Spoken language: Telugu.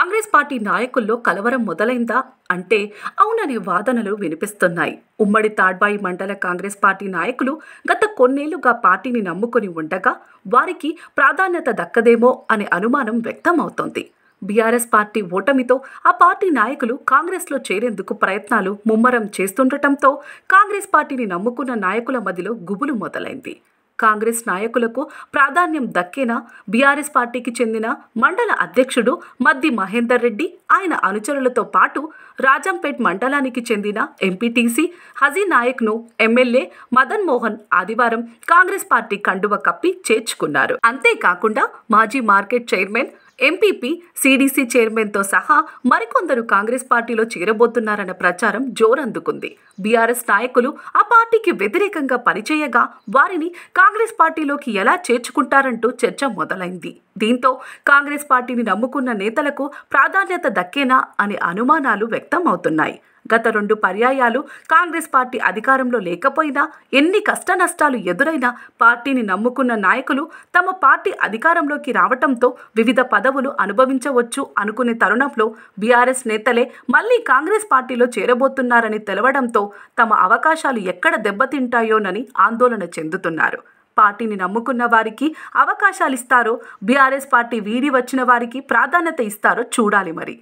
కాంగ్రెస్ పార్టీ నాయకుల్లో కలవరం మొదలైందా అంటే అవుననే వాదనలు వినిపిస్తున్నాయి. ఉమ్మడి తాడ్వాయి మండల కాంగ్రెస్ పార్టీ నాయకులు గత కొన్నేళ్లుగా పార్టీని నమ్ముకొని ఉండగా వారికి ప్రాధాన్యత దక్కదేమో అనే అనుమానం వ్యక్తమవుతోంది. బీఆర్ఎస్ పార్టీ ఓటమితో ఆ పార్టీ నాయకులు కాంగ్రెస్లో చేరేందుకు ప్రయత్నాలు ముమ్మరం చేస్తుండటంతో కాంగ్రెస్ పార్టీని నమ్ముకున్న నాయకుల మధ్యలో గుబులు మొదలైంది. కాంగ్రెస్ నాయకులకు ప్రాధాన్యం దక్కేనా? బీఆర్ఎస్ పార్టీకి చెందిన మండల అధ్యక్షుడు మద్ది మహేందర్ రెడ్డి, ఆయన అనుచరులతో పాటు రాజంపేట్ మండలానికి చెందిన ఎంపీటీసీ హజీ నాయక్ను ఎమ్మెల్యే మదన్ మోహన్ ఆదివారం కాంగ్రెస్ పార్టీ కండువ కప్పి చేర్చుకున్నారు. అంతేకాకుండా మాజీ మార్కెట్ చైర్మన్, ఎంపీపీ, సీడీసీ చైర్మన్తో సహా మరికొందరు కాంగ్రెస్ పార్టీలో చేరబోతున్నారన్న ప్రచారం జోరందుకుంది. బీఆర్ఎస్ నాయకులు ఆ పార్టీకి వ్యతిరేకంగా పనిచేయగా వారిని కాంగ్రెస్ పార్టీలోకి ఎలా చేర్చుకుంటారంటూ చర్చ మొదలైంది. దీంతో కాంగ్రెస్ పార్టీని నమ్ముకున్న నేతలకు ప్రాధాన్యత దక్కేనా అనే అనుమానాలు వ్యక్తమవుతున్నాయి. గత 2 పర్యాయాలు కాంగ్రెస్ పార్టీ అధికారంలో లేకపోయినా, ఎన్ని కష్టనష్టాలు ఎదురైనా పార్టీని నమ్ముకున్న నాయకులు తమ పార్టీ అధికారంలోకి రావటంతో వివిధ పదవులు అనుభవించవచ్చు అనుకునే తరుణంలో బీఆర్ఎస్ నేతలే మళ్లీ కాంగ్రెస్ పార్టీలో చేరబోతున్నారని తెలవడంతో తమ అవకాశాలు ఎక్కడ దెబ్బతింటాయోనని ఆందోళన చెందుతున్నారు. పార్టీని నమ్ముకున్న వారికి అవకాశాలు ఇస్తారో, బీఆర్ఎస్ పార్టీ వీడి వచ్చిన వారికి ప్రాధాన్యత ఇస్తారో చూడాలి మరి.